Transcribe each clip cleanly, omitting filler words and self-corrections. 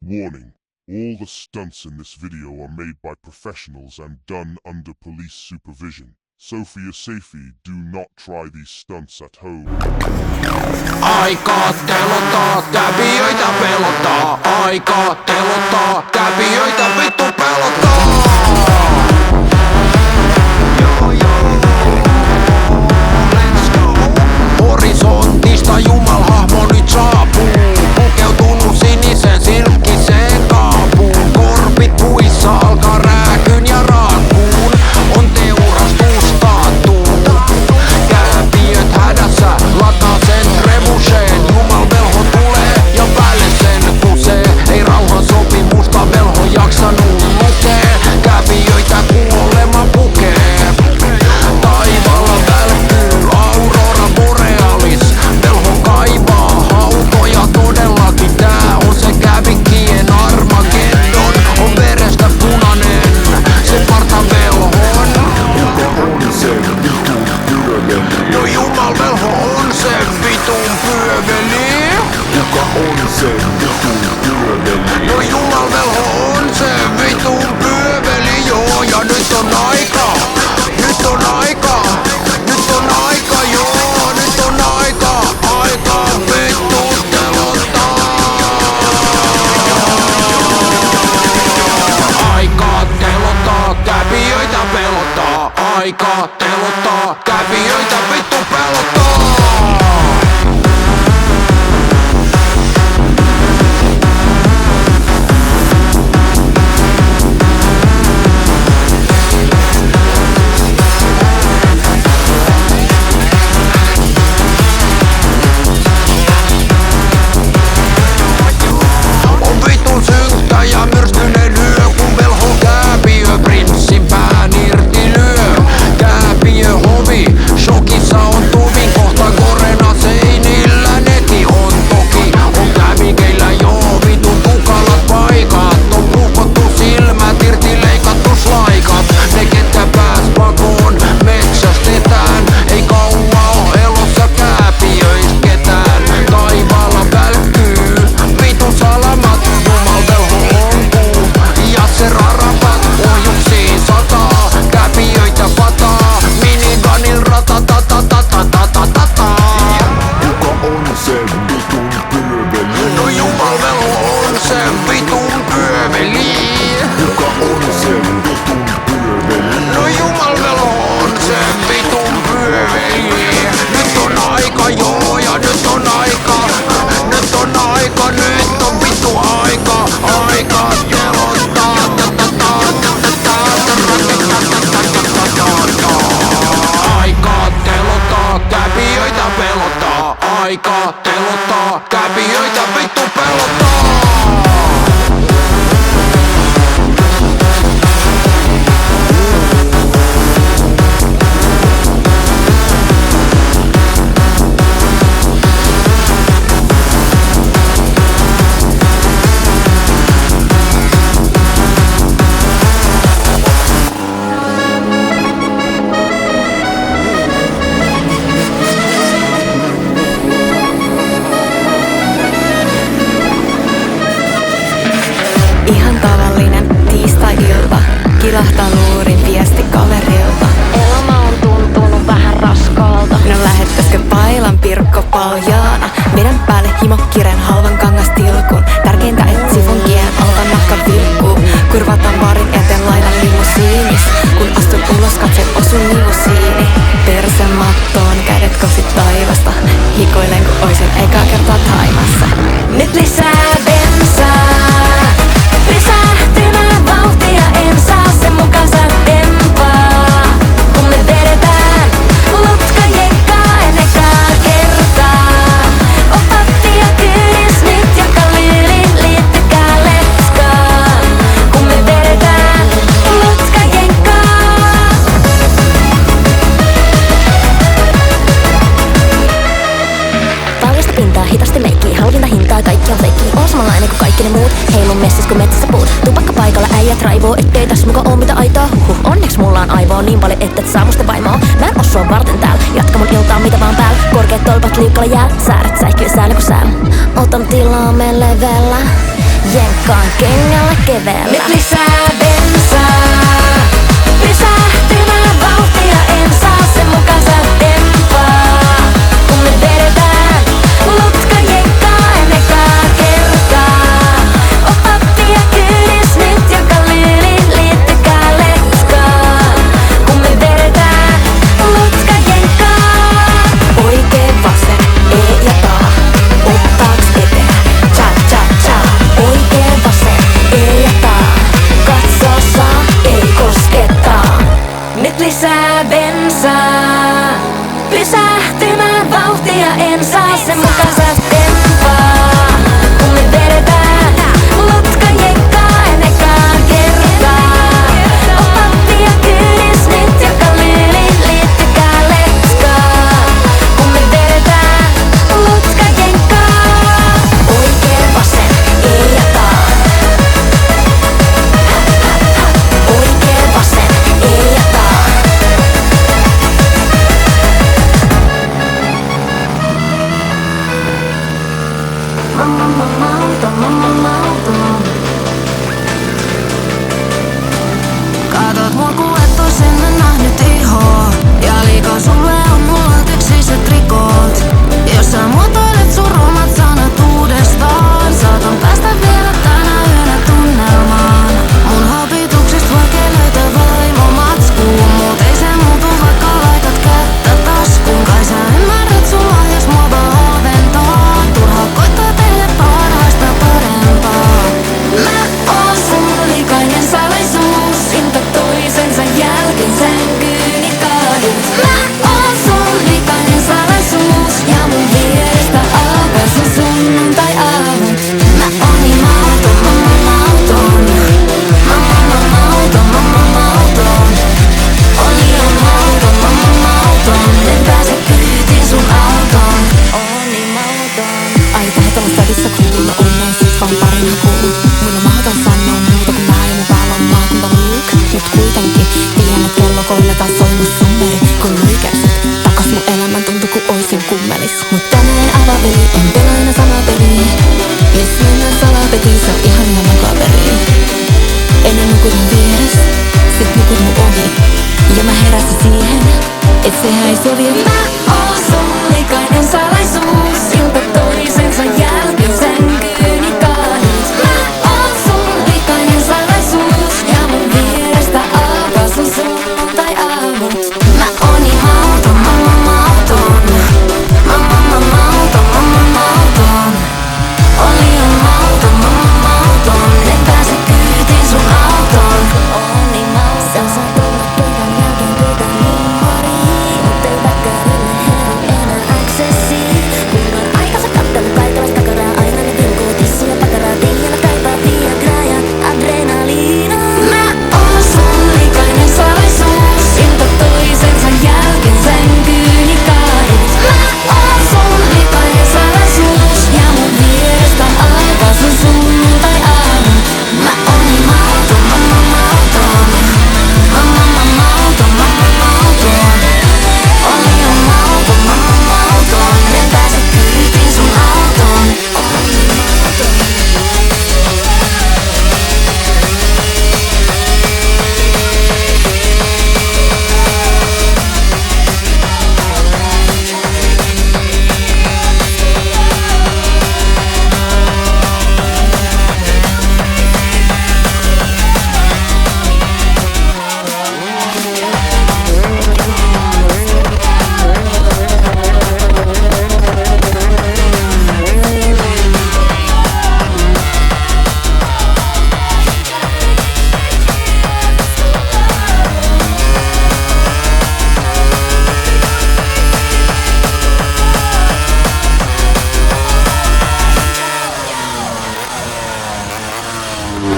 Warning: all the stunts in this video are made by professionals and done under police supervision. So for your safety, do not try these stunts at home. Aika telottaa, kävijöitä pelottaa. Aika telottaa, kävijöitä vittu pelottaa. Horisontista jumalhahmo nyt saapuu. Pukeutunut sinisen silkkiseen kaapuun. Korpit puissa alkaa rääkyn ja raakkuun. On teurastustaattuu. Kävijöt hädässä lataa sen remuseen. Jumalvelho tulee ja päälle sen kusee. Ei rauhan sopimusta velho jaksanut lukee. Kävijöitä kuolema pukee. Taivaalla välkkyy aurora borealis. Velho kaivaa hautoja todellakin. Tää on se kävikkien Armageddon. On verestä punainen se partavelhon. No jumalvelho on se vitun pyöveli. Kuka on se vitun pyöveli? No jumalvelho on se vitun pyöveli. Joo ja nyt on aika. Nyt on aika. Nyt on aika joo. Nyt on aika. Aika vittu telottaa. Aika telottaa, kävijöitä pelottaa. Aika telottaa, kävijöitä vittu pelottaa. On vitun synkkä ja myrskyinen yö, kun velho käviö prinssin pään irti lyö. Käviö hovi, shokissa on tuvin kohta korena seinillä neti on toki. On kävikeillä joo vitun tukalat paikat. On puhkottu silmät irti leikattu slaikat. Ne ketkä pääs pakoon metsästetään. Ei kauaa oo elossa kävijöistä ketään. Taivaalla välkkyy vitun salamat. Jumalvelho on kuu ja se rarapat. Ohjuksiin sataa, kävijöitä pataa. Minigunil ratatatatatatatata. Kuka on se vitun pyöveli? No jumalvelho on se vitun pyöveli. Kuka on se vitun pyöveli? No jumalvelho on se vitun pyöveli. Nyt on aika joo ja nyt on aika. Nyt on aika, nyt on vittu aika. Aika telottaa. Aika telottaa, kävijöitä pelottaa. Aika telottaa, kävijöitä vittu pelottaa. Ihan tavallinen tiistai-ilta, kilahtaa luurin viesti kaverilta. Elämä on tuntunut vähän raskaalta. No lähettäisikö pailan pirkko paljaana? Vedän päälle himokiren halvan kangastilkun. Tärkeintä et sifunkien alta nahka vilkkuu. Kurvataan barin eteen lainan limusiinis. Kun astun ulos katse osun limusiini. Perse mattoon, kädet kohti taivasta. Hikoilen kun oisin ekaa kertaa Taimassa. Nyt lisää bensaa. Pysähtymään vauhtia en saa sen mukansa tempaa. Kun me vedetään lutkajekkaa en ekaa kertaa. Opatti ja kyydis nyt ja kalyyrin liittykää let's go. Kun me vedetään lutkajekkaa. Paljasta pintaa, hitaasti meikkiä, halvinta hintaa, kaikki on feikkiä. Oon samanlainen kuin kaikki ne muut, heilun messis kun metsässä puut. Tupakka paikalla, äijät raivoo, ettei tässä muka oo mitä aitoa. Onneksi mulla on aivoa niin paljon, et saa musta vaimoa. Mä en oo sua varten täällä, jatka mun iltaa mitä vaan päällä. Korkeat tolpat liukkalla jäällä, sääret säihkyy säällä kun säällä. Otan tilaa me levellä, jenkki mukaan kengällä keväällä. Nyt lisää bensaa, pysähtymään vauhtia en saa sen mukansa tempaa. Kun me vedetään lutkajenkkaa en ekaa kertaa. Oppia kyydis nyt joka lyyli, liittykää let's go. Kun me vedetään lutkajenkkaa. Oikee vasen, E ja A, ottaaks eteen, cha cha cha. Oikee vasen, E ja A, katso saa, ei kosketa. Nyt lisää bensaa, pysähtymään vauhtia en saa sen mukansa tempaa. Kun me vedetään lutkajenkkaa en ekaa kertaa. Oppia kyydis nyt joka lyyli, liittykää let's go. Kun me vedetään lutkajenkkaa. Oikee vasen, E ja A. Oikee vasen, E ja A. Katot mua ku et ois ennen nähnyt ihoa. Ja liikaa sulle on mulla tekstiset trikoot. Jos sä muotoilet sun rumat sanat uudestaan, saatan päästä vielä tänä yönä tunnelmaan. Mun hopituksista vaikea löytää vaimomatskuun. Mut ei se muutu vaikka laitat kättä taskuun. Kai sä ymmärrät sun lahjas mua vaan oventaa. Turha koittaa tehdä parhaista parempaa. Mä oon sun likainen salaisuus. Inta toisensa jälkeen sänkyyni kaadut. Mä oon sun likainen salaisuus. Ja mun vierestä alkaa sun sunnuntai-aamut. Mä oon niin mauton, mauton. Mauton. On liian mauton, mauton. En pääse kyytiin sun autoon. On niin mauton. Ai tähet olla stadissa kuulla. Onneen sit vaan parina kuulu. Mun on mahdoton sanoa muuta kun mä ja mun päällä on maakunta Luke. Mut kuitenkin tiedän et kello 3 taas soinut summeri. Kun lykäisit takas mun elämän tuntuu ku oisin kummelis. Mut tänään avapeli on vielä aina sama peli. Jos mennään salapetiin se on ihania makapeliin. Ennen nukut mun vieres, sit nukut mun ohi. Ja mä heräsin siihen, et sehän ei sovi. Mä oon sun likainen salaisuus. Ilta toisensa jälkeen sänkyyni kaadut. Mä oon sun likainen salaisuus. Ja mun vierestä alkaa sun sunnuntai-aamut. Mä oon niin mauton, mauton. Mauton. On liian mauton, mauton. En pääse kyytiin sun autoon. On niin mauton. Sä saat olla pöydän jälkeen pöydän nummariin. Mut ei väkkärille heru enää accessiin. Kun on aikansa kattelu kaikenlaista takaraa. Aina ne vilkuu tissuja pakaraa. Tiiällä kaipaa viagraa ja adrenaliinaa. Mä oon sun likainen salaisuus. Ilta toisensa jälkeen sänkyyni kaadut. Mä oon sun likainen salaisuus. Ja mun vierestä alkaa sun sunnuntai-aamut. Mä oon niin mauton, mauton. Mauton. On liian mauton, mauton. En pääse kyytiin sun autoon. On niin mauton.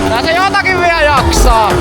Tää se jotakin vielä jaksaa.